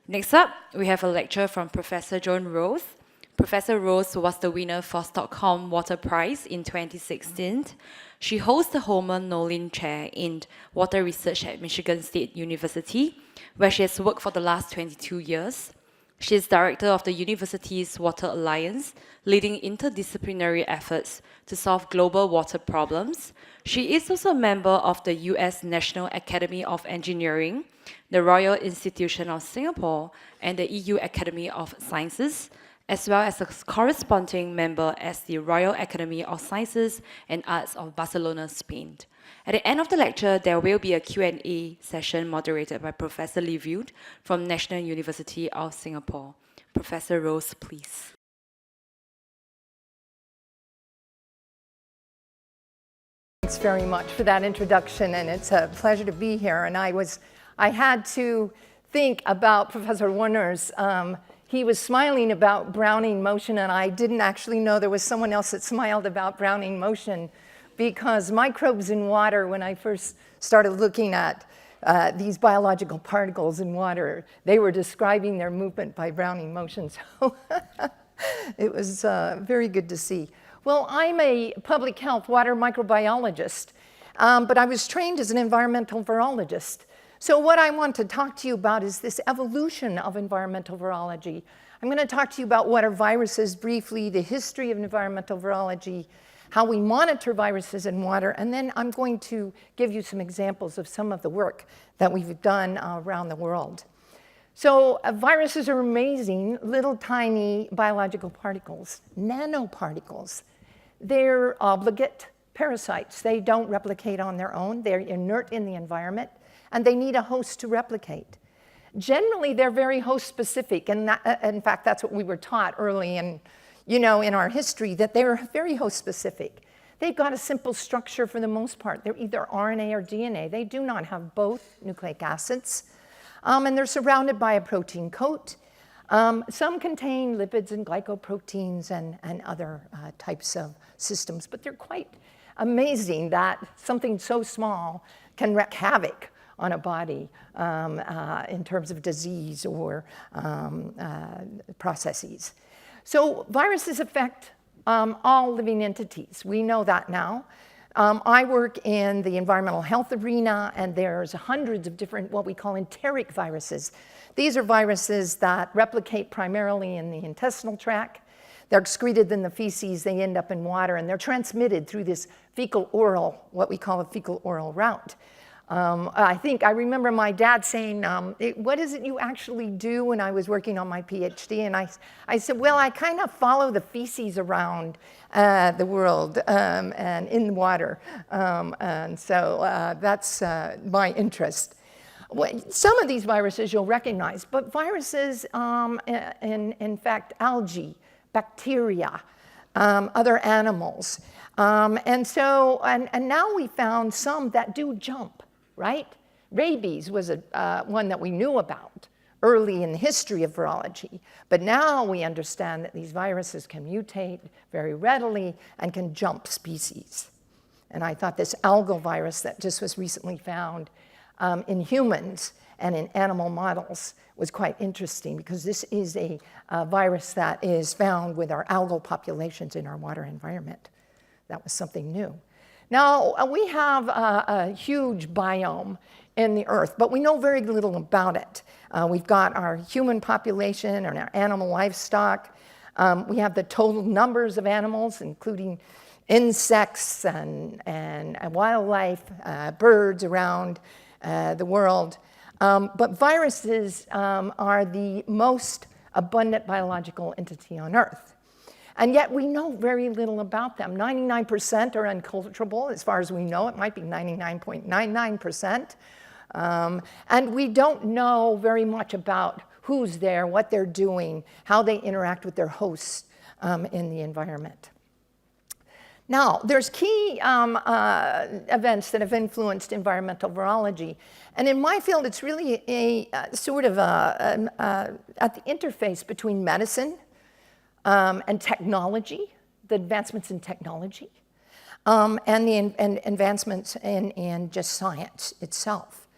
Next up, we have a lecture from Professor Joan Rose. Professor Rose was the winner for Stockholm Water Prize in 2016. She holds the Homer Nolan Chair in Water Research at Michigan State University, where she has worked for the last 22 years. She is director of the university's Water Alliance, leading interdisciplinary efforts to solve global water problems. She is also a member of the US National Academy of Engineering, the Royal Institution of Singapore, and the EU Academy of Sciences, as well as a corresponding member as the Royal Academy of Sciences and Arts of Barcelona, Spain. At the end of the lecture, there will be a Q&A session moderated by Professor Lee Viewed from National University of Singapore. Professor Rose, please. Thanks very much for that introduction, and it's a pleasure to be here. And I had to think about Professor Warner's. He was smiling about Brownian motion, and I didn't actually know there was someone else that smiled about Brownian motion, because microbes in water, when I first started looking at these biological particles in water, they were describing their movement by Brownian motion. So it was very good to see. Well, I'm a public health water microbiologist, but I was trained as an environmental virologist. So what I want to talk to you about is this evolution of environmental virology. I'm going to talk to you about what are viruses briefly, the history of environmental virology, how we monitor viruses in water, and then I'm going to give you some examples of some of the work that we've done around the world. So viruses are amazing, little tiny biological particles, nanoparticles. They're obligate parasites. They don't replicate on their own. They're inert in the environment, and they need a host to replicate. Generally, they're very host-specific, and in fact, that's what we were taught early in our history, that they were very host-specific. They've got a simple structure for the most part. They're either RNA or DNA. They do not have both nucleic acids, and they're surrounded by a protein coat. Some contain lipids and glycoproteins and other types of systems, but they're quite amazing that something so small can wreak havoc on a body in terms of disease or processes. So viruses affect all living entities. We know that now. I work in the environmental health arena, and there's hundreds of different what we call enteric viruses. These are viruses that replicate primarily in the intestinal tract. They're excreted in the feces, they end up in water, and they're transmitted through this fecal-oral, what we call a fecal-oral route. I remember my dad saying, what is it you actually do, when I was working on my PhD? And I said, well, I kind of follow the feces around the world and in the water. And so that's my interest. Some of these viruses you'll recognize, but viruses, in fact, algae, bacteria, other animals. And now we found some that do jump, right? Rabies was one that we knew about early in the history of virology. But now we understand that these viruses can mutate very readily and can jump species. And I thought this algal virus that just was recently found in humans and in animal models was quite interesting, because this is a virus that is found with our algal populations in our water environment. That was something new. Now, we have a huge biome in the Earth, but we know very little about it. We've got our human population and our animal livestock. We have the total numbers of animals, including insects and wildlife, birds around the world. But viruses are the most abundant biological entity on Earth. And yet we know very little about them. 99% are unculturable, as far as we know. It might be 99.99%. And we don't know very much about who's there, what they're doing, how they interact with their hosts in the environment. Now, there's key events that have influenced environmental virology. And in my field, it's really a sort of at the interface between medicine and technology, the advancements in technology, and the advancements in just science itself.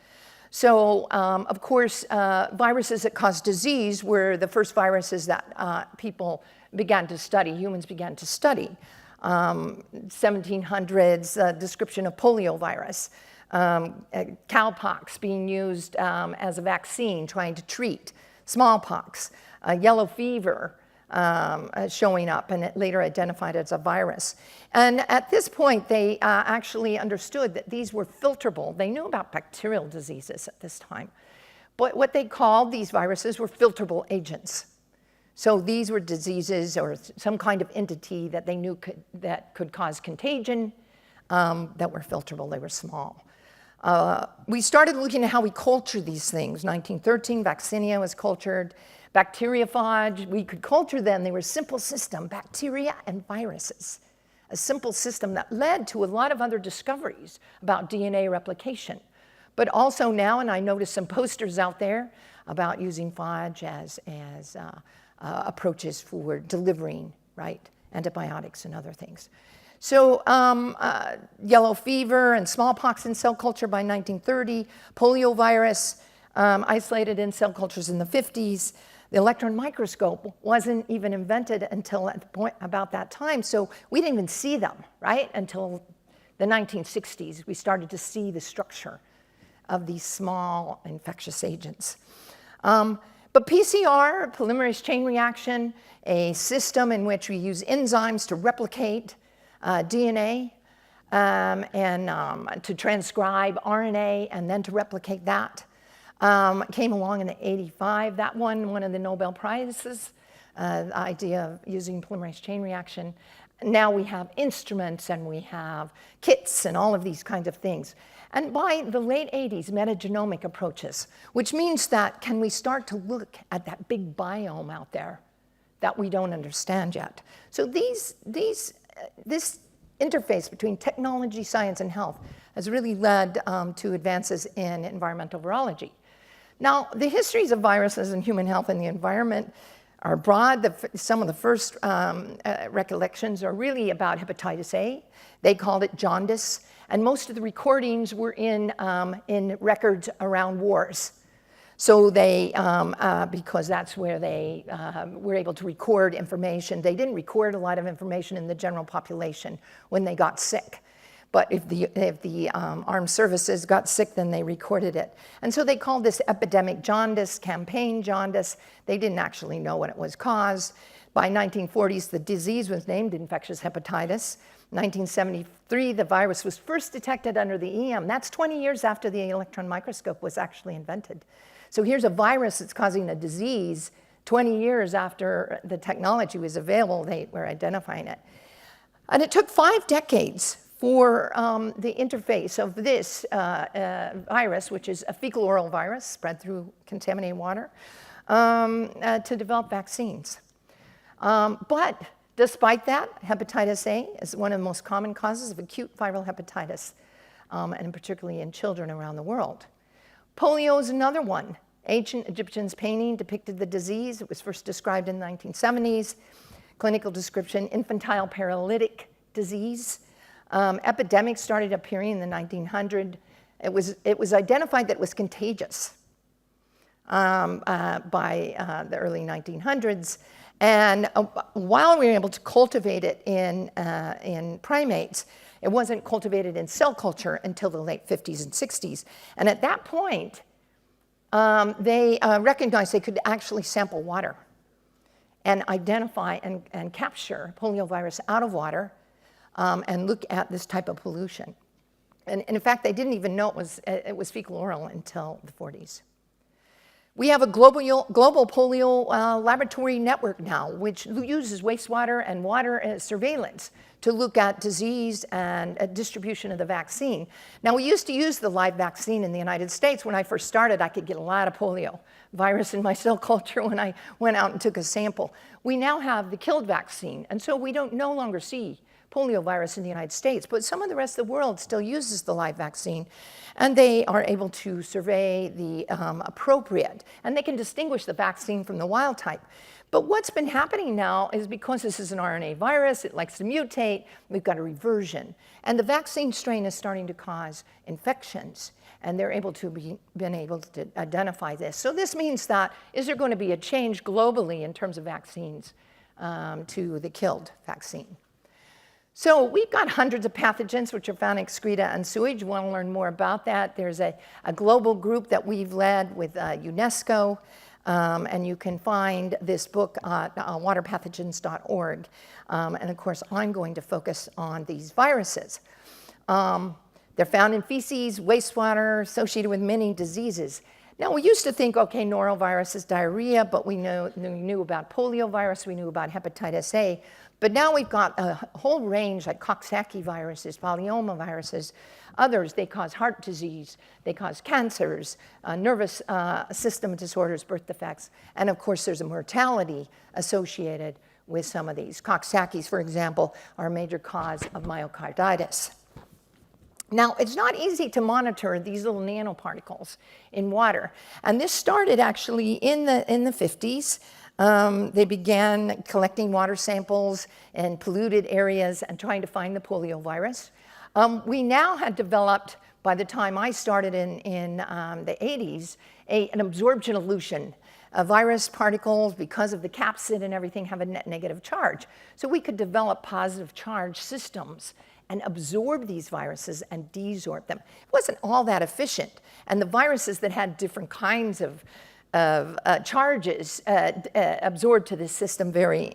So, of course, viruses that cause disease were the first viruses that people began to study, humans began to study. 1700s, description of poliovirus, cowpox being used as a vaccine, trying to treat smallpox, yellow fever showing up, and it later identified as a virus. And at this point, they actually understood that these were filtrable. They knew about bacterial diseases at this time, but what they called these viruses were filtrable agents. So these were diseases or some kind of entity that they knew that could cause contagion that were filtrable. They were small. We started looking at how we culture these things. 1913, vaccinia was cultured. Bacteriophage, we could culture them. They were a simple system, bacteria and viruses. A simple system that led to a lot of other discoveries about DNA replication. But also now, and I noticed some posters out there about using phage as approaches for delivering, right, antibiotics and other things. So yellow fever and smallpox in cell culture by 1930, poliovirus isolated in cell cultures in the 50s. The electron microscope wasn't even invented until at the point about that time, so we didn't even see them, right, until the 1960s. We started to see the structure of these small infectious agents. But PCR, polymerase chain reaction, a system in which we use enzymes to replicate DNA and to transcribe RNA and then to replicate that, came along in '85. That won one of the Nobel Prizes, the idea of using polymerase chain reaction. Now we have instruments and we have kits and all of these kinds of things. And by the late 80s, metagenomic approaches, which means that can we start to look at that big biome out there that we don't understand yet. So this interface between technology, science, and health has really led to advances in environmental virology. Now, the histories of viruses and human health and the environment are broad. Some of the first recollections are really about hepatitis A. They called it jaundice, and most of the recordings were in records around wars. So they, because that's where they were able to record information. They didn't record a lot of information in the general population when they got sick. But if the armed services got sick, then they recorded it. And so they called this epidemic jaundice, campaign jaundice. They didn't actually know what it was caused. By 1940s, the disease was named infectious hepatitis. 1973, the virus was first detected under the EM. That's 20 years after the electron microscope was actually invented. So here's a virus that's causing a disease 20 years after the technology was available. They were identifying it. And it took 5 decades for the interface of this virus, which is a fecal oral virus spread through contaminated water, to develop vaccines. But despite that, hepatitis A is one of the most common causes of acute viral hepatitis, and particularly in children around the world. Polio is another one. Ancient Egyptians' painting depicted the disease. It was first described in the 1970s. Clinical description, infantile paralytic disease. Epidemics started appearing in the 1900s. It was identified that it was contagious by the early 1900s. And while we were able to cultivate it in primates, it wasn't cultivated in cell culture until the late 50s and 60s. And at that point, they recognized they could actually sample water and identify and capture poliovirus out of water and look at this type of pollution. And in fact, they didn't even know it was fecal oral until the 40s. We have a global polio laboratory network now, which uses wastewater and water surveillance to look at disease and distribution of the vaccine. Now, we used to use the live vaccine in the United States. When I first started, I could get a lot of polio virus in my cell culture when I went out and took a sample. We now have the killed vaccine, and so we don't no longer see poliovirus in the United States, but some of the rest of the world still uses the live vaccine, and they are able to survey the appropriate, and they can distinguish the vaccine from the wild type. But what's been happening now is because this is an RNA virus, it likes to mutate, we've got a reversion. And the vaccine strain is starting to cause infections, and they're been able to identify this. So this means that, is there going to be a change globally in terms of vaccines to the killed vaccine? So we've got hundreds of pathogens which are found in excreta and sewage. You want to learn more about that? There's a global group that we've led with UNESCO. And you can find this book at waterpathogens.org. And of course, I'm going to focus on these viruses. They're found in feces, wastewater, associated with many diseases. Now, we used to think, okay, norovirus is diarrhea, but we knew about poliovirus, we knew about hepatitis A. But now we've got a whole range, like Coxsackie viruses, polyomaviruses, others. They cause heart disease, they cause cancers, nervous system disorders, birth defects, and of course there's a mortality associated with some of these. Coxsackies, for example, are a major cause of myocarditis. Now, it's not easy to monitor these little nanoparticles in water, and this started actually in the 50s. They began collecting water samples in polluted areas and trying to find the poliovirus. We now had developed, by the time I started in the 80s, an absorption elution. Virus particles, because of the capsid and everything, have a net negative charge. So we could develop positive charge systems and absorb these viruses and desorb them. It wasn't all that efficient. And the viruses that had different kinds of charges absorbed to this system very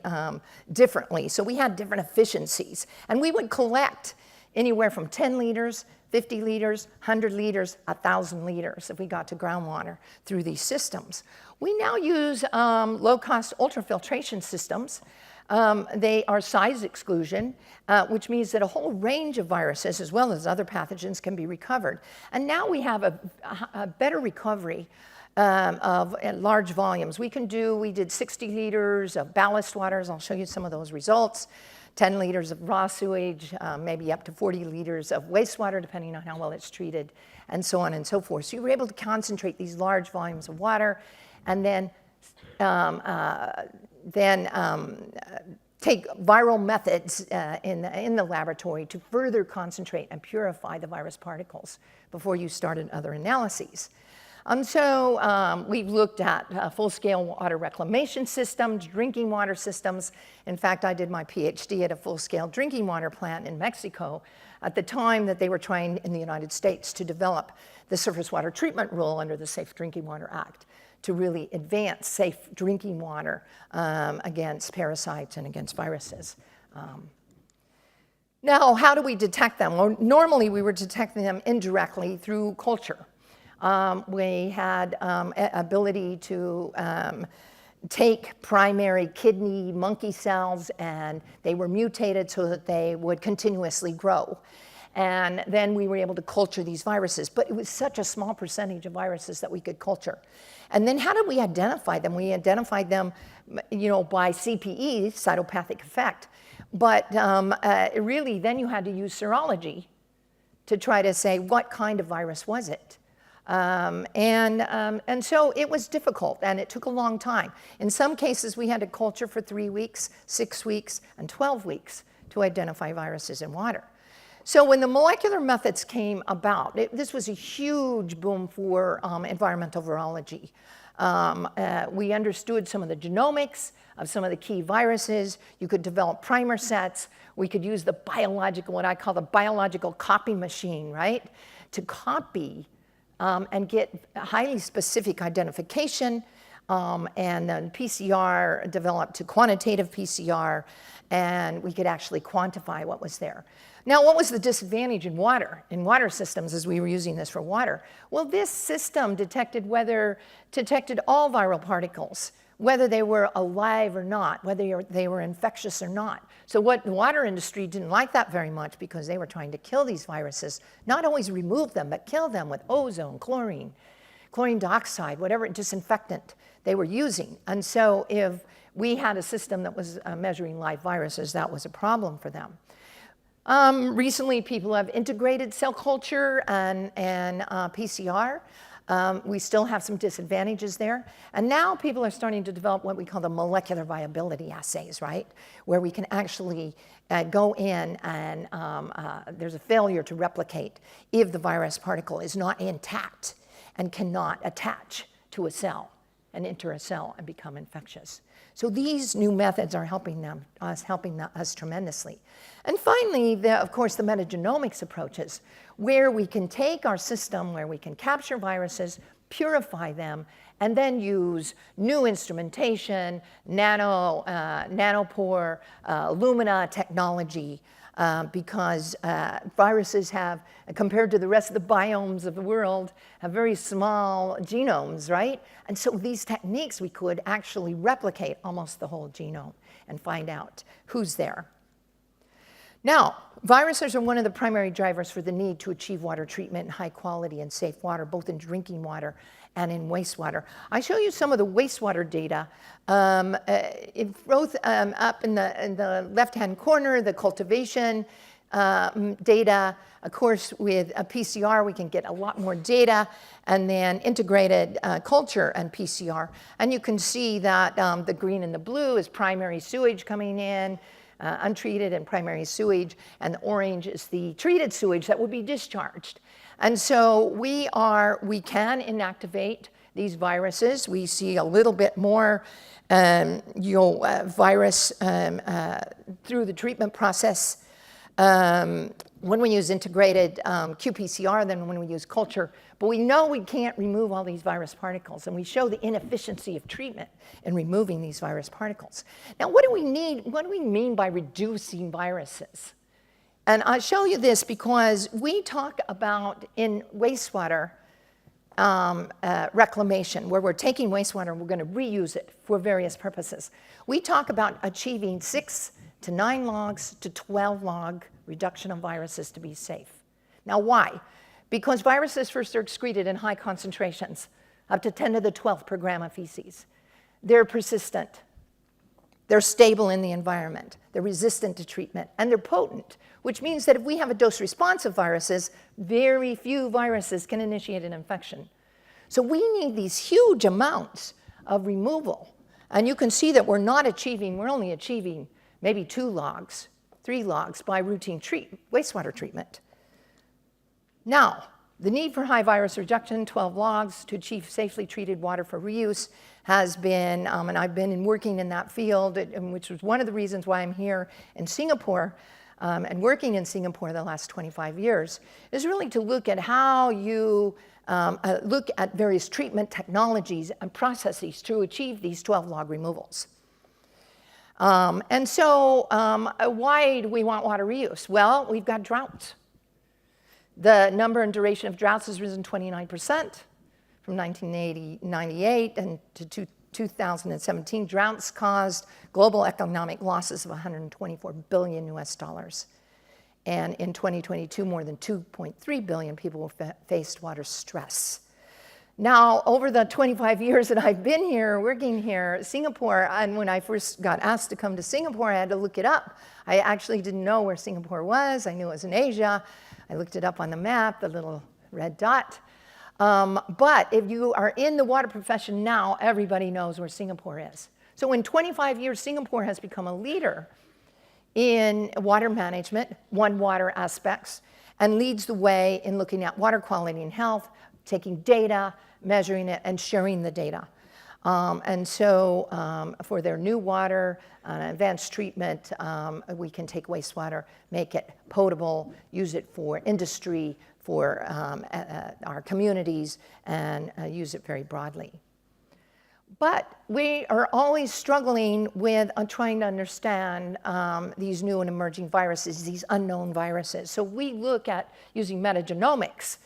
differently. So we had different efficiencies. And we would collect anywhere from 10 liters, 50 liters, 100 liters, 1,000 liters if we got to groundwater through these systems. We now use low-cost ultrafiltration systems. They are size exclusion, which means that a whole range of viruses, as well as other pathogens, can be recovered. And now we have a better recovery of large volumes. We did 60 liters of ballast waters. I'll show you some of those results. 10 liters of raw sewage, maybe up to 40 liters of wastewater, depending on how well it's treated, and so on and so forth. So you were able to concentrate these large volumes of water, and then take viral methods in the laboratory to further concentrate and purify the virus particles before you started other analyses. So we've looked at full-scale water reclamation systems, drinking water systems. In fact, I did my PhD at a full-scale drinking water plant in Mexico at the time that they were trying in the United States to develop the surface water treatment rule under the Safe Drinking Water Act to really advance safe drinking water against parasites and against viruses. Now, how do we detect them? Well, normally we were detecting them indirectly through culture. We had ability to take primary kidney monkey cells, and they were mutated so that they would continuously grow. And then we were able to culture these viruses, but it was such a small percentage of viruses that we could culture. And then how did we identify them? We identified them, by CPE, cytopathic effect. But really, then you had to use serology to try to say what kind of virus was it. And so it was difficult, and it took a long time. In some cases, we had to culture for 3 weeks, 6 weeks, and 12 weeks to identify viruses in water. So when the molecular methods came about, this was a huge boom for environmental virology. We understood some of the genomics of some of the key viruses. You could develop primer sets. We could use the biological, what I call the biological copy machine, right, to copy and get highly specific identification. And then PCR developed to quantitative PCR, and we could actually quantify what was there. Now, what was the disadvantage in water systems as we were using this for water? Well, this system detected all viral particles, whether they were alive or not, whether they were infectious or not. So what the water industry didn't like that very much, because they were trying to kill these viruses, not always remove them, but kill them with ozone, chlorine dioxide, whatever disinfectant they were using. And so if we had a system that was measuring live viruses, that was a problem for them. Recently, people have integrated cell culture and PCR. We still have some disadvantages there. And now people are starting to develop what we call the molecular viability assays, right? Where we can actually go in and there's a failure to replicate if the virus particle is not intact and cannot attach to a cell and enter a cell and become infectious. So these new methods are helping us tremendously. And finally, of course, the metagenomics approaches, where we can take our system, where we can capture viruses, purify them, and then use new instrumentation, nanopore, Illumina technology, because viruses have, compared to the rest of the biomes of the world, have very small genomes, right? And so these techniques, we could actually replicate almost the whole genome and find out who's there. Now, viruses are one of the primary drivers for the need to achieve water treatment and high quality and safe water, both in drinking water and in wastewater. I show you some of the wastewater data. Both up in the left-hand corner, the cultivation data. Of course, with a PCR, we can get a lot more data, and then integrated culture and PCR. And you can see that the green and the blue is primary sewage coming in, untreated and primary sewage, and the orange is the treated sewage that will be discharged. And so we can inactivate these viruses. We see a little bit more virus through the treatment process when we use integrated qPCR than when we use culture. But we know we can't remove all these virus particles, and we show the inefficiency of treatment in removing these virus particles. Now, what do we need? What do we mean by reducing viruses? And I'll show you this because we talk about in wastewater reclamation, where we're taking wastewater and we're going to reuse it for various purposes. We talk about achieving 6 to 9 logs to 12 log reduction of viruses to be safe. Now, why? Because viruses first are excreted in high concentrations, up to 10 to the 12th per gram of feces. They're persistent. They're stable in the environment. They're resistant to treatment, and they're potent, which means that if we have a dose-responsive viruses, very few viruses can initiate an infection. So we need these huge amounts of removal. And you can see that we're only achieving maybe 2 logs, 3 logs by routine wastewater treatment. Now, the need for high virus reduction, 12 logs to achieve safely treated water for reuse, has been, and I've been working in that field, which was one of the reasons why I'm here in Singapore and working in Singapore the last 25 years, is really to look at how you look at various treatment technologies and processes to achieve these 12 log removals. And so why do we want water reuse? Well, we've got droughts. The number and duration of droughts has risen 29% from 1998 and to 2017. Droughts caused global economic losses of 124 billion US dollars. And in 2022, more than 2.3 billion people faced water stress. Now, over the 25 years that I've been here, working here, Singapore, and when I first got asked to come to Singapore, I had to look it up. I actually didn't know where Singapore was. I knew it was in Asia. I looked it up on the map, the little red dot. But if you are in the water profession now, everybody knows where Singapore is. So in 25 years, Singapore has become a leader in water management, One Water aspects, and leads the way in looking at water quality and health, taking data, measuring it, and sharing the data. And so for their new water, advanced treatment, we can take wastewater, make it potable, use it for industry, for our communities, and use it very broadly. But we are always struggling with trying to understand these new and emerging viruses, these unknown viruses. So we look at using metagenomics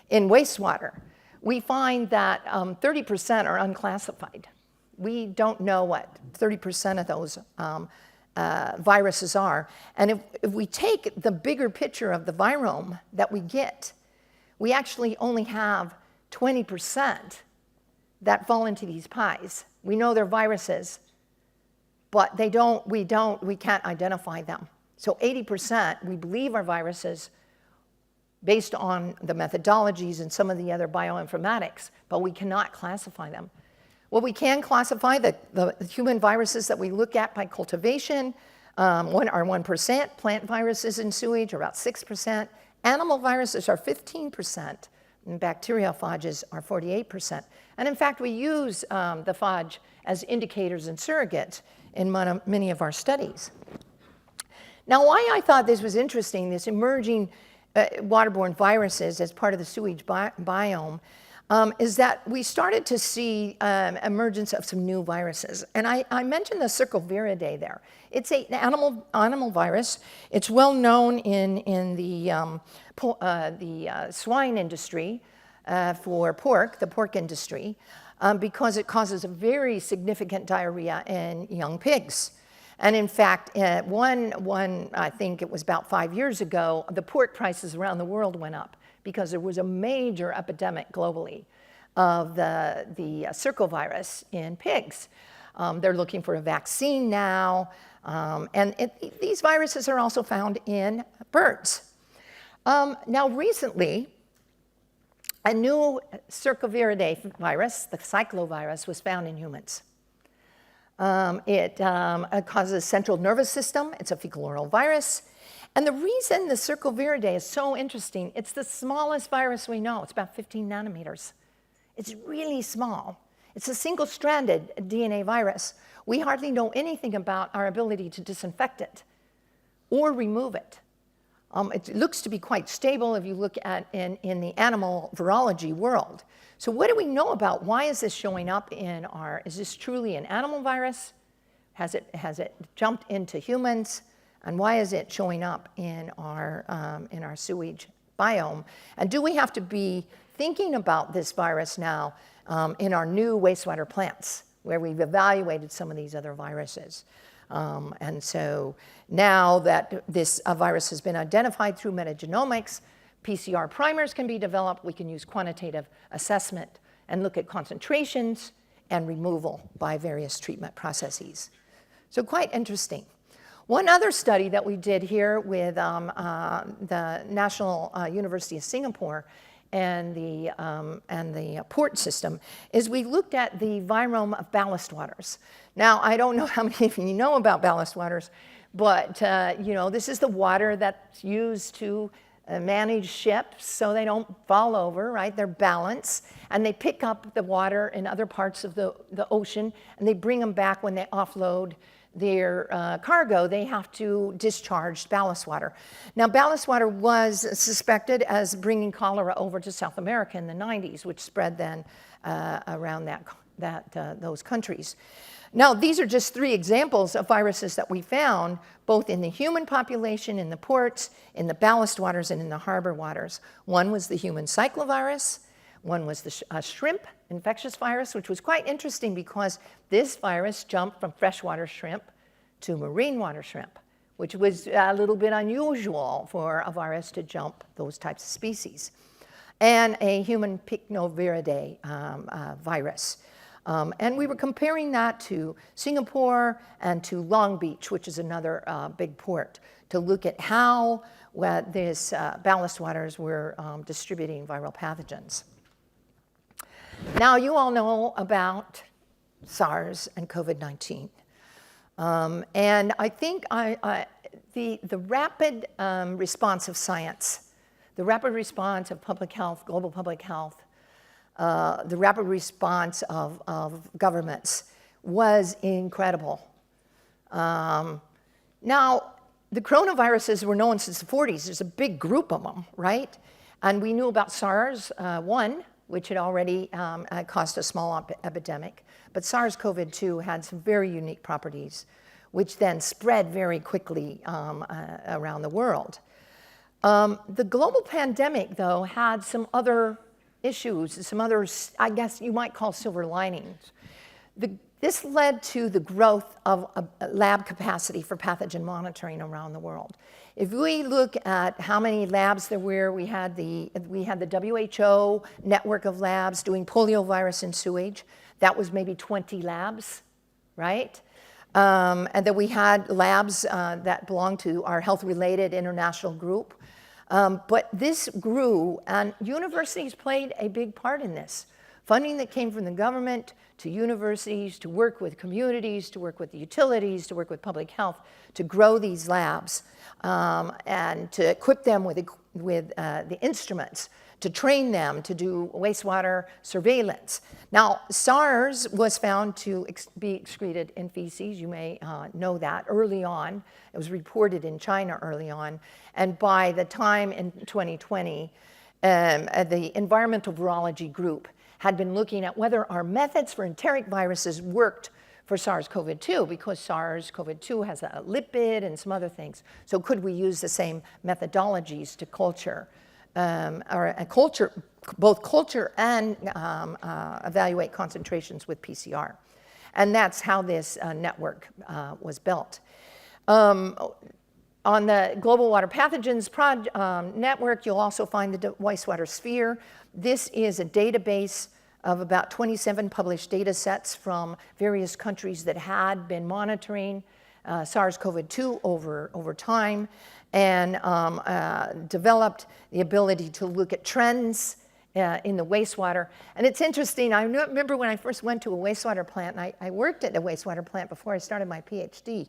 in wastewater. We find that 30% are unclassified. We don't know what 30% of those viruses are. And if we take the bigger picture of the virome that we get, we actually only have 20% that fall into these pies. We know they're viruses, but we can't identify them. So 80% we believe are viruses based on the methodologies and some of the other bioinformatics, but we cannot classify them. Well, we can classify the human viruses that we look at by cultivation. Are 1%, plant viruses in sewage are about 6%, animal viruses are 15%, and bacteriophages are 48%. And in fact, we use the phage as indicators and surrogates in many of our studies. Now, why I thought this was interesting, this emerging waterborne viruses as part of the sewage biome, is that we started to see emergence of some new viruses. And I mentioned the Circoviridae there. It's an animal virus. It's well known in the swine industry for pork, the pork industry, because it causes a very significant diarrhea in young pigs. And in fact, I think it was about 5 years ago, the pork prices around the world went up because there was a major epidemic globally of the circovirus in pigs. They're looking for a vaccine now, and these viruses are also found in birds. Now recently, a new Circoviridae virus, the cyclovirus, was found in humans. It causes central nervous system. It's a fecal oral virus. And the reason the Circoviridae is so interesting, it's the smallest virus we know. It's about 15 nanometers. It's really small. It's a single-stranded DNA virus. We hardly know anything about our ability to disinfect it or remove it. It looks to be quite stable if you look at in the animal virology world. So what do we know about why is this showing up in our, is this truly an animal virus? Has it jumped into humans? And why is it showing up in our sewage biome? And do we have to be thinking about this virus now in our new wastewater plants, where we've evaluated some of these other viruses? And so now that this virus has been identified through metagenomics, PCR primers can be developed. We can use quantitative assessment and look at concentrations and removal by various treatment processes. So quite interesting. One other study that we did here with the National University of Singapore and the port system is we looked at the virome of ballast waters. Now, I don't know how many of you know about ballast waters, but you know, this is the water that's used to manage ships so they don't fall over, right? They're balanced, and they pick up the water in other parts of the ocean, and they bring them back when they offload their cargo. They have to discharge ballast water. Now, ballast water was suspected as bringing cholera over to South America in the 90s, which spread then around those countries. Now, these are just 3 examples of viruses that we found, both in the human population, in the ports, in the ballast waters, and in the harbor waters. One was the human cyclovirus. One was the shrimp infectious virus, which was quite interesting because this virus jumped from freshwater shrimp to marine water shrimp, which was a little bit unusual for a virus to jump those types of species. And a human Pycnoviridae virus. And we were comparing that to Singapore and to Long Beach, which is another big port, to look at how these ballast waters were distributing viral pathogens. Now, you all know about SARS and COVID-19. And I think the rapid response of science, the rapid response of public health, global public health, the rapid response of governments was incredible. Now, the coronaviruses were known since the 40s. There's a big group of them, right? And we knew about SARS-1, which had already caused a small epidemic. But SARS-CoV-2 had some very unique properties, which then spread very quickly around the world. The global pandemic, though, had some other issues, some other, I guess you might call silver linings. This led to the growth of a lab capacity for pathogen monitoring around the world. If we look at how many labs there were, we had the WHO network of labs doing poliovirus in sewage. That was maybe 20 labs, right? And then we had labs that belonged to our health-related international group. But this grew, and universities played a big part in this. Funding that came from the government to universities, to work with communities, to work with the utilities, to work with public health, to grow these labs, and to equip them with the instruments, to train them to do wastewater surveillance. Now, SARS was found to be excreted in feces. You may know that early on. It was reported in China early on. And by the time in 2020, the environmental virology group had been looking at whether our methods for enteric viruses worked for SARS-CoV-2, because SARS-CoV-2 has a lipid and some other things. So could we use the same methodologies to culture, both culture and evaluate concentrations with PCR? And that's how this network was built. On the Global Water Pathogens network, you'll also find the wastewater sphere. This is a database of about 27 published data sets from various countries that had been monitoring SARS-CoV-2 over time, and developed the ability to look at trends in the wastewater. And it's interesting, I remember when I first went to a wastewater plant, and I worked at a wastewater plant before I started my PhD,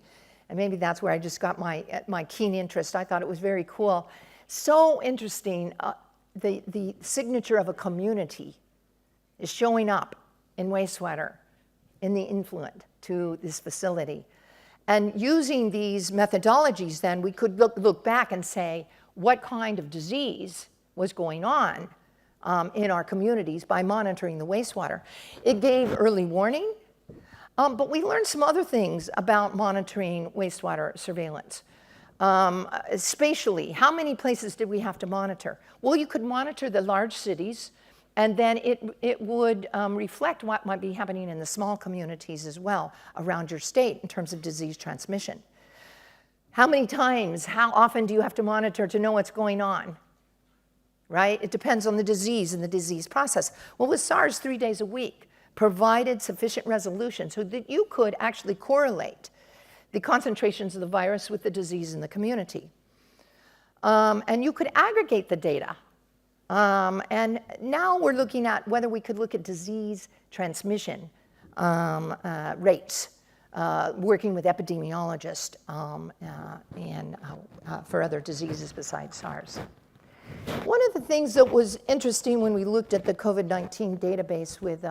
and maybe that's where I just got my keen interest. I thought it was very cool. So interesting, the signature of a community is showing up in wastewater, in the influent to this facility. And using these methodologies, then, we could look back and say, what kind of disease was going on in our communities by monitoring the wastewater? It gave early warning, but we learned some other things about monitoring wastewater surveillance. Spatially, how many places did we have to monitor? Well, you could monitor the large cities, and then it would reflect what might be happening in the small communities as well around your state in terms of disease transmission. How many times, how often do you have to monitor to know what's going on? Right? It depends on the disease and the disease process. Well, with SARS, 3 days a week provided sufficient resolution so that you could actually correlate the concentrations of the virus with the disease in the community. And you could aggregate the data. And now we're looking at whether we could look at disease transmission rates, working with epidemiologists and for other diseases besides SARS. One of the things that was interesting when we looked at the COVID-19 database with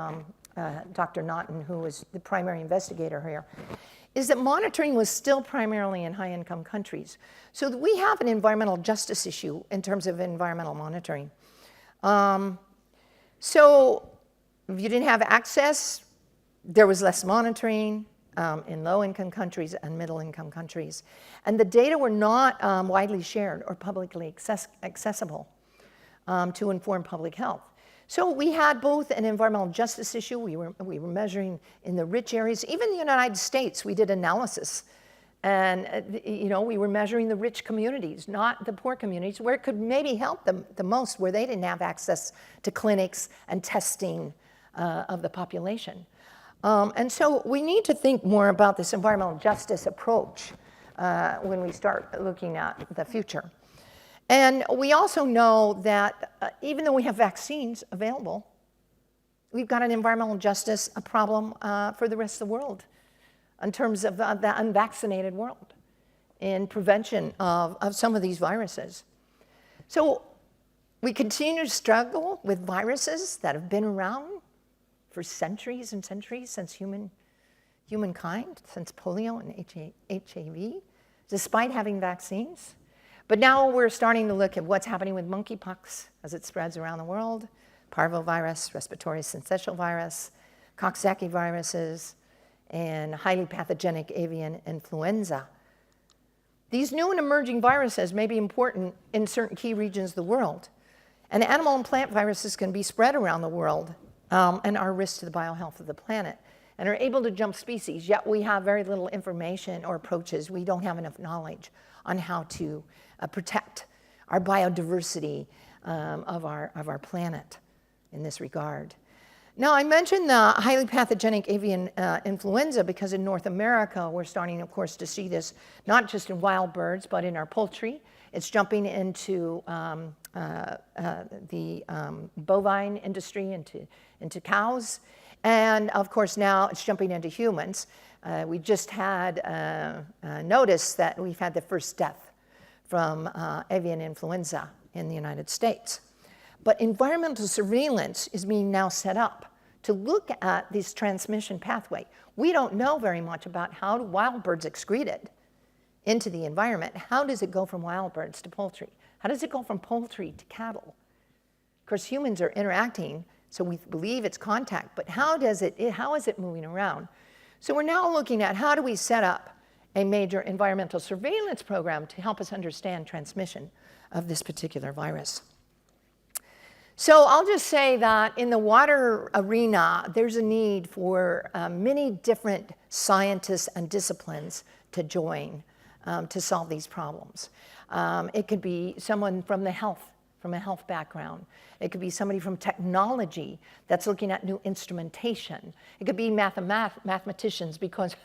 Dr. Naughton, who was the primary investigator here, is that monitoring was still primarily in high-income countries. So we have an environmental justice issue in terms of environmental monitoring. So if you didn't have access, there was less monitoring in low-income countries and middle-income countries. And the data were not widely shared or publicly accessible to inform public health. So we had both an environmental justice issue. We were measuring in the rich areas. Even in the United States, we did analysis. And we were measuring the rich communities, not the poor communities, where it could maybe help them the most, where they didn't have access to clinics and testing of the population. And so we need to think more about this environmental justice approach when we start looking at the future. And we also know that even though we have vaccines available, we've got an environmental justice problem for the rest of the world in terms of the unvaccinated world in prevention of some of these viruses. So we continue to struggle with viruses that have been around for centuries and centuries since humankind, since polio and HIV, despite having vaccines. But now we're starting to look at what's happening with monkeypox as it spreads around the world, parvovirus, respiratory syncytial virus, Coxsackie viruses, and highly pathogenic avian influenza. These new and emerging viruses may be important in certain key regions of the world. And animal and plant viruses can be spread around the world and are a risk to the biohealth of the planet and are able to jump species, yet we have very little information or approaches. We don't have enough knowledge on how to protect our biodiversity of our planet in this regard. Now, I mentioned the highly pathogenic avian influenza because in North America, we're starting, of course, to see this not just in wild birds, but in our poultry. It's jumping into the bovine industry, into cows. And, of course, now it's jumping into humans. We just had notice that we've had the first death from avian influenza in the United States. But environmental surveillance is being now set up to look at this transmission pathway. We don't know very much about how wild birds excrete it into the environment. How does it go from wild birds to poultry? How does it go from poultry to cattle? Of course, humans are interacting, so we believe it's contact, but how is it moving around? So we're now looking at how do we set up a major environmental surveillance program to help us understand transmission of this particular virus. So I'll just say that in the water arena, there's a need for many different scientists and disciplines to join to solve these problems. It could be someone from a health background. It could be somebody from technology that's looking at new instrumentation. It could be mathematicians because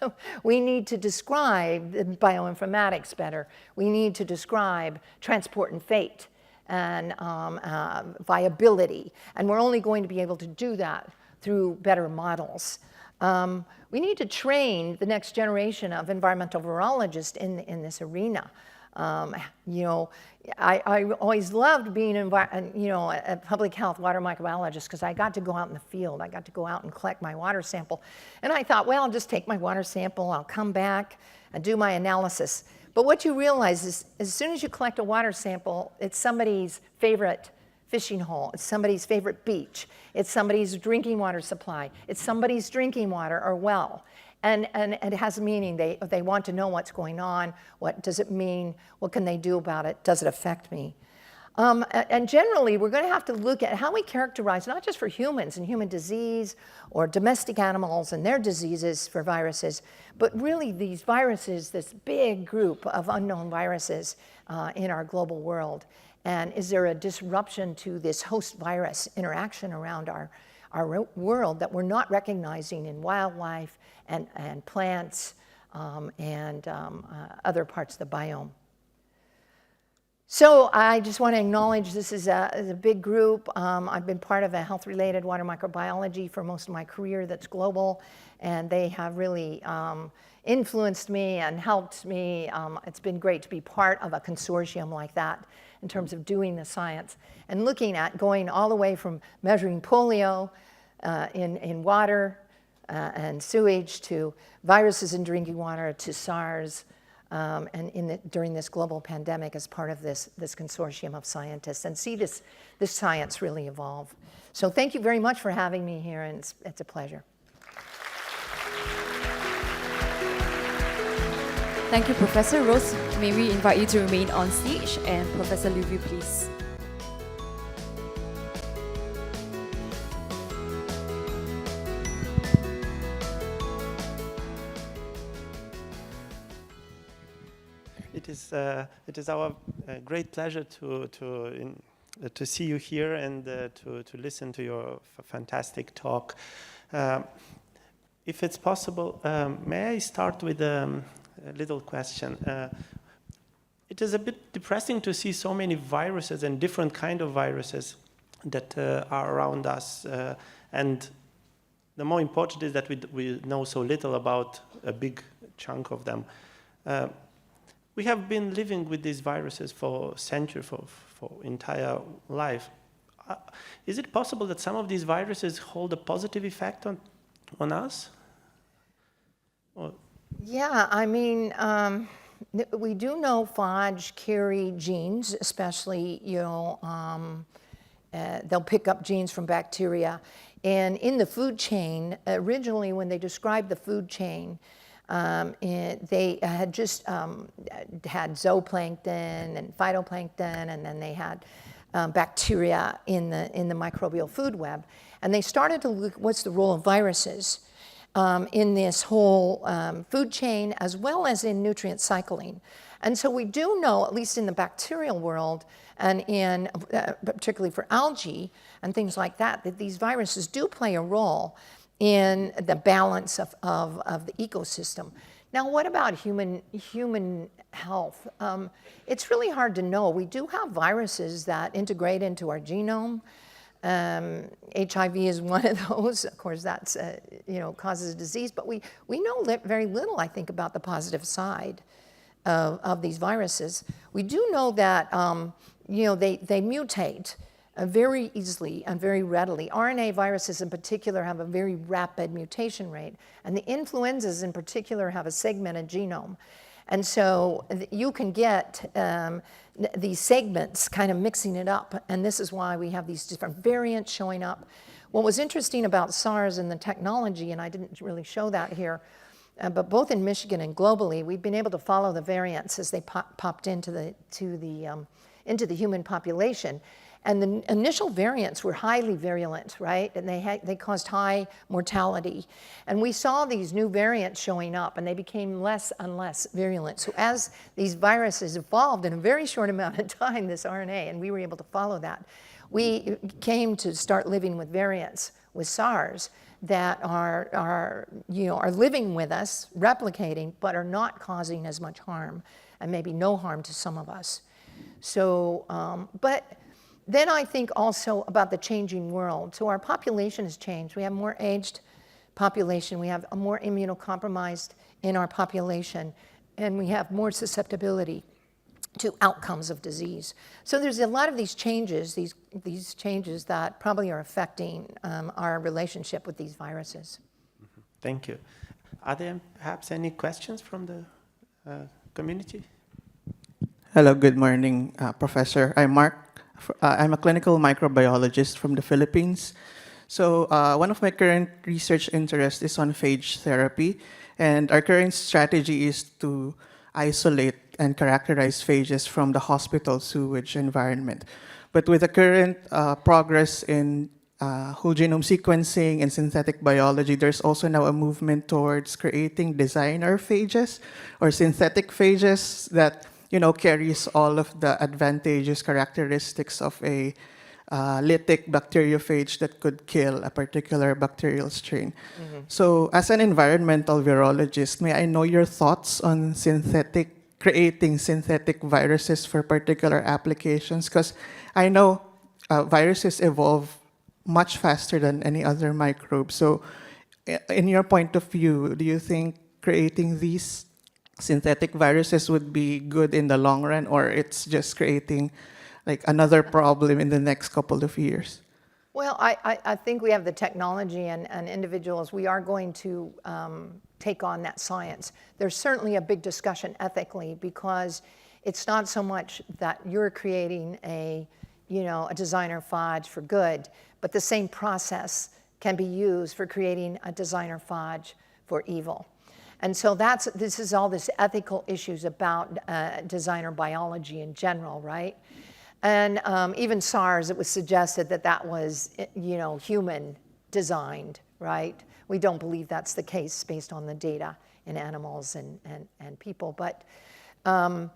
we need to describe bioinformatics better. We need to describe transport and fate and viability. And we're only going to be able to do that through better models. We need to train the next generation of environmental virologists in this arena. You know, I always loved being a public health water microbiologist because I got to go out in the field. I got to go out and collect my water sample. And I thought, well, I'll just take my water sample, I'll come back and do my analysis. But what you realize is as soon as you collect a water sample, it's somebody's favorite fishing hole, it's somebody's favorite beach, it's somebody's drinking water supply, it's somebody's drinking water or well. And it has meaning. They want to know what's going on. What does it mean? What can they do about it? Does it affect me? And generally, we're going to have to look at how we characterize, not just for humans and human disease or domestic animals and their diseases for viruses, but really these viruses, this big group of unknown viruses in our global world. And is there a disruption to this host virus interaction around our world that we're not recognizing in wildlife and plants and other parts of the biome? So I just want to acknowledge this is a big group. I've been part of a health-related water microbiology for most of my career that's global, and they have really influenced me and helped me. It's been great to be part of a consortium like that in terms of doing the science and looking at going all the way from measuring polio in water and sewage to viruses in drinking water to SARS, and during this global pandemic as part of this consortium of scientists, and see this science really evolve. So thank you very much for having me here, and it's a pleasure. Thank you, Professor Rose. May we invite you to remain on stage, and Professor Liu, please. It is our great pleasure to see you here and to listen to your fantastic talk. If it's possible, may I start with a little question? It is a bit depressing to see so many viruses and different kind of viruses that are around us, and the more important is that we know so little about a big chunk of them. We have been living with these viruses for centuries, for entire life. Is it possible that some of these viruses hold a positive effect on us? Or Yeah, I mean, we do know phage carry genes, especially, they'll pick up genes from bacteria. And in the food chain, originally when they described the food chain, they had just had zooplankton and phytoplankton, and then they had bacteria in the microbial food web. And they started to look what's the role of viruses. in this whole food chain as well as in nutrient cycling. And so we do know, at least in the bacterial world and in particularly for algae and things like that, that these viruses do play a role in the balance of the ecosystem. Now, what about human health? It's really hard to know. We do have viruses that integrate into our genome. HIV is one of those. Of course, that's causes a disease. But we know very little, I think, about the positive side of these viruses. We do know that they mutate very easily and very readily. RNA viruses in particular have a very rapid mutation rate, and the influenzas in particular have a segmented genome. And so you can get these segments kind of mixing it up, and this is why we have these different variants showing up. What was interesting about SARS and the technology, and I didn't really show that here, but both in Michigan and globally, we've been able to follow the variants as they popped into the human population. And the initial variants were highly virulent, right? And they caused high mortality. And we saw these new variants showing up, and they became less and less virulent. So as these viruses evolved in a very short amount of time, this RNA, and we were able to follow that, we came to start living with variants with SARS that are living with us, replicating, but are not causing as much harm, and maybe no harm to some of us. So, but then I think also about the changing world. So our population has changed. We have more aged population. We have a more immunocompromised in our population, and we have more susceptibility to outcomes of disease. So there's a lot of these changes, these changes that probably are affecting our relationship with these viruses. Thank you. Are there perhaps any questions from the community? Hello, good morning, Professor. I'm Mark. I'm a clinical microbiologist from the Philippines. So one of my current research interests is on phage therapy, and our current strategy is to isolate and characterize phages from the hospital sewage environment. But with the current progress in whole genome sequencing and synthetic biology, there's also now a movement towards creating designer phages or synthetic phages that carries all of the advantageous characteristics of a lytic bacteriophage that could kill a particular bacterial strain. Mm-hmm. So as an environmental virologist, may I know your thoughts on creating synthetic viruses for particular applications? Because I know viruses evolve much faster than any other microbe. So in your point of view, do you think creating these synthetic viruses would be good in the long run, or it's just creating like another problem in the next couple of years? Well, I think we have the technology and individuals. We are going to take on that science. There's certainly a big discussion ethically, because it's not so much that you're creating a designer phage for good, but the same process can be used for creating a designer phage for evil. And so this is all this ethical issues about designer biology in general, right? And even SARS, it was suggested that was, human designed, right? We don't believe that's the case based on the data in animals and people. But, phage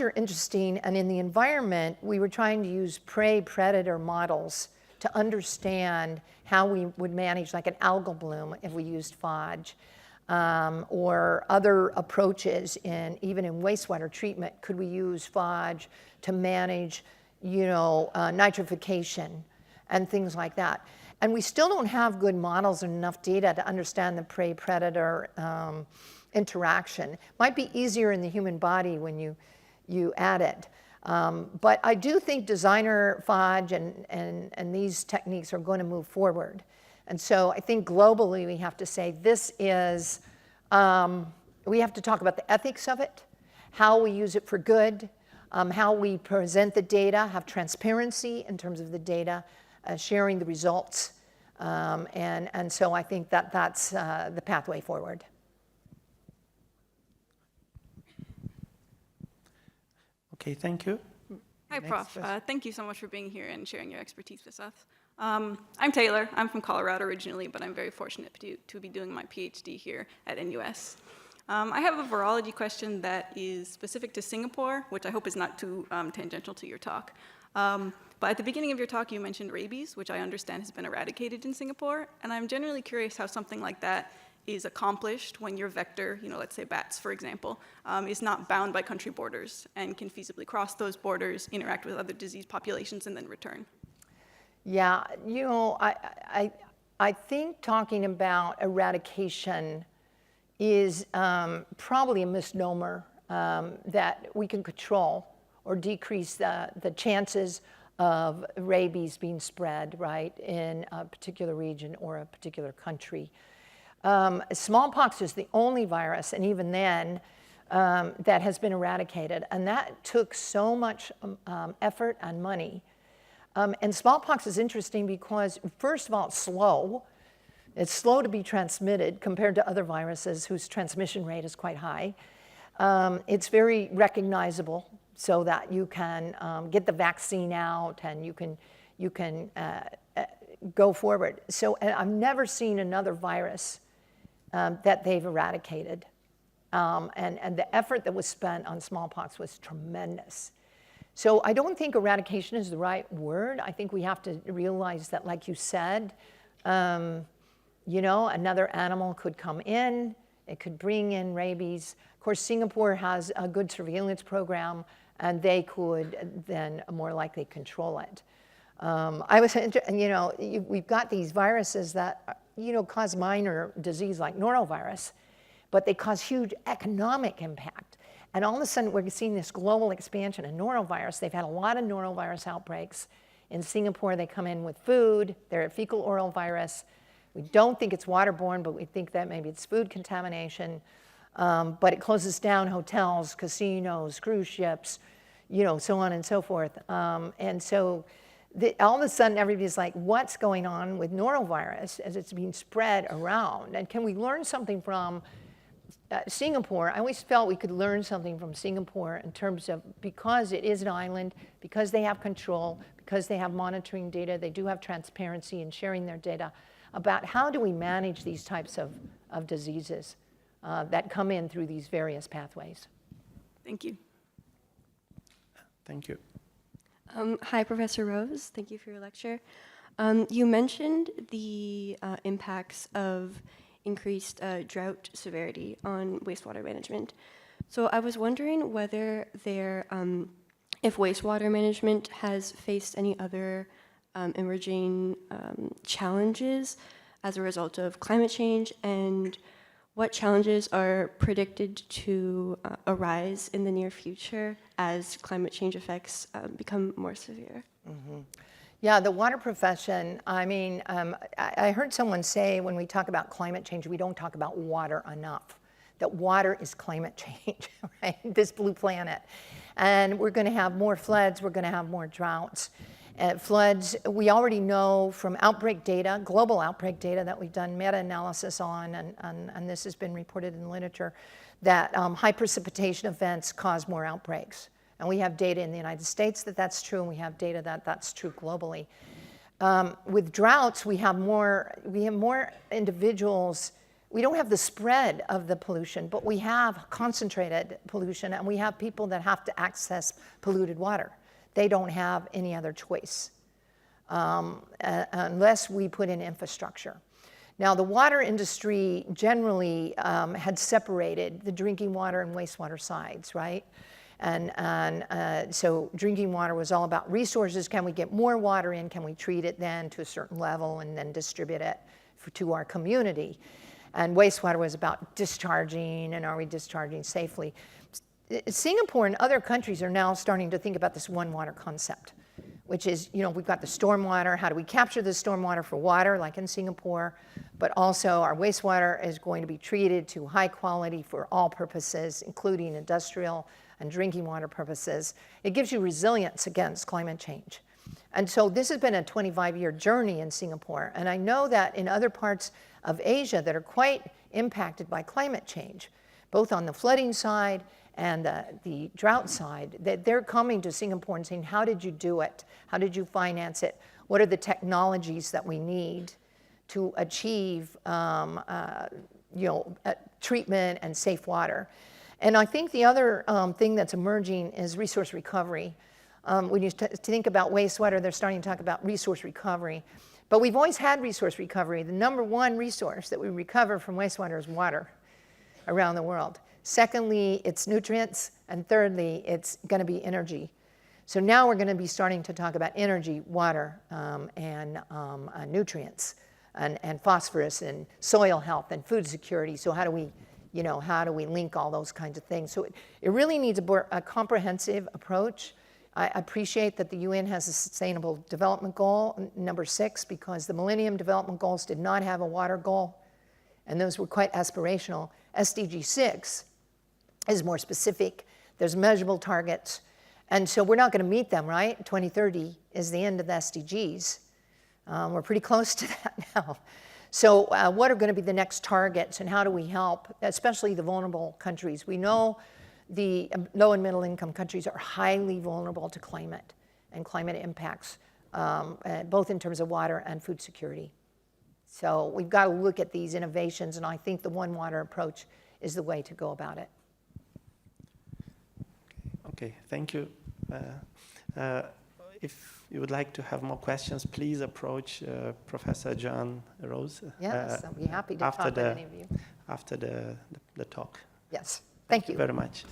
are interesting, and in the environment, we were trying to use prey-predator models to understand how we would manage like an algal bloom if we used phage, or other approaches even in wastewater treatment. Could we use phage to manage, nitrification and things like that? And we still don't have good models and enough data to understand the prey-predator interaction. Might be easier in the human body when you add it. But I do think designer phage and these techniques are going to move forward. And so I think globally we have to say this is, we have to talk about the ethics of it, how we use it for good, how we present the data, have transparency in terms of the data, sharing the results. And so I think that's the pathway forward. Okay, thank you. Hi, Next Prof. question. Thank you so much for being here and sharing your expertise with us. I'm Taylor. I'm from Colorado originally, but I'm very fortunate to be doing my PhD here at NUS. I have a virology question that is specific to Singapore, which I hope is not too tangential to your talk. But at the beginning of your talk, you mentioned rabies, which I understand has been eradicated in Singapore. And I'm generally curious how something like that is accomplished when your vector, let's say bats, for example, is not bound by country borders and can feasibly cross those borders, interact with other disease populations, and then return. Yeah, I think talking about eradication is probably a misnomer that we can control or decrease the chances of rabies being spread, right, in a particular region or a particular country. Smallpox is the only virus, and even then, that has been eradicated. And that took so much effort and money. And smallpox is interesting because, first of all, it's slow. It's slow to be transmitted compared to other viruses whose transmission rate is quite high. It's very recognizable so that you can get the vaccine out and you can go forward. So I've never seen another virus that they've eradicated. And the effort that was spent on smallpox was tremendous. So I don't think eradication is the right word. I think we have to realize that, like you said, another animal could come in. It could bring in rabies. Of course, Singapore has a good surveillance program, and they could then more likely control it. We've got these viruses that, cause minor disease like norovirus, but they cause huge economic impact. And all of a sudden, we're seeing this global expansion of norovirus. They've had a lot of norovirus outbreaks. In Singapore, they come in with food. They're a fecal oral virus. We don't think it's waterborne, but we think that maybe it's food contamination. But it closes down hotels, casinos, cruise ships, so on and so forth. And so all of a sudden, everybody's like, what's going on with norovirus as it's being spread around? And can we learn something from Singapore? I always felt we could learn something from Singapore in terms of, because it is an island, because they have control, because they have monitoring data, they do have transparency in sharing their data about how do we manage these types of diseases that come in through these various pathways. Thank you. Thank you. Hi, Professor Rose. Thank you for your lecture. You mentioned the impacts of increased drought severity on wastewater management. So I was wondering whether if wastewater management has faced any other emerging challenges as a result of climate change, and what challenges are predicted to arise in the near future as climate change effects become more severe? Mm-hmm. Yeah, the water profession, I heard someone say when we talk about climate change, we don't talk about water enough, that water is climate change, right? This blue planet. And we're going to have more floods, we're going to have more droughts. Floods, we already know from outbreak data, global outbreak data that we've done meta-analysis on, and this has been reported in the literature, that high precipitation events cause more outbreaks. And we have data in the United States that that's true, and we have data that that's true globally. With droughts, we have more individuals. We don't have the spread of the pollution, but we have concentrated pollution, and we have people that have to access polluted water. They don't have any other choice unless we put in infrastructure. Now, the water industry generally had separated the drinking water and wastewater sides, right? And so drinking water was all about resources. Can we get more water in? Can we treat it then to a certain level and then distribute it to our community? And wastewater was about discharging, and are we discharging safely? Singapore and other countries are now starting to think about this one water concept, which is, we've got the stormwater. How do we capture the stormwater for water, like in Singapore? But also our wastewater is going to be treated to high quality for all purposes, including industrial and drinking water purposes. It gives you resilience against climate change. And so this has been a 25-year journey in Singapore. And I know that in other parts of Asia that are quite impacted by climate change, both on the flooding side and the drought side, that they're coming to Singapore and saying, how did you do it? How did you finance it? What are the technologies that we need to achieve treatment and safe water? And I think the other thing that's emerging is resource recovery. When you think about wastewater, they're starting to talk about resource recovery. But we've always had resource recovery. The number one resource that we recover from wastewater is water around the world. Secondly, it's nutrients. And thirdly, it's going to be energy. So now we're going to be starting to talk about energy, water, and nutrients, and phosphorus, and soil health, and food security. So how do we link all those kinds of things? So it really needs a comprehensive approach. I appreciate that the UN has a Sustainable Development Goal, number 6, because the Millennium Development Goals did not have a water goal, and those were quite aspirational. SDG 6 is more specific. There's measurable targets, and so we're not going to meet them, right? 2030 is the end of the SDGs. We're pretty close to that now. So what are going to be the next targets, and how do we help, especially the vulnerable countries? We know the low and middle income countries are highly vulnerable to climate and climate impacts, both in terms of water and food security. So we've got to look at these innovations, and I think the One Water approach is the way to go about it. Okay, thank you. If you would like to have more questions, please approach Professor Joan Rose. Yes, I'll be happy to talk with any of you. After the talk. Yes, thank you. Very much.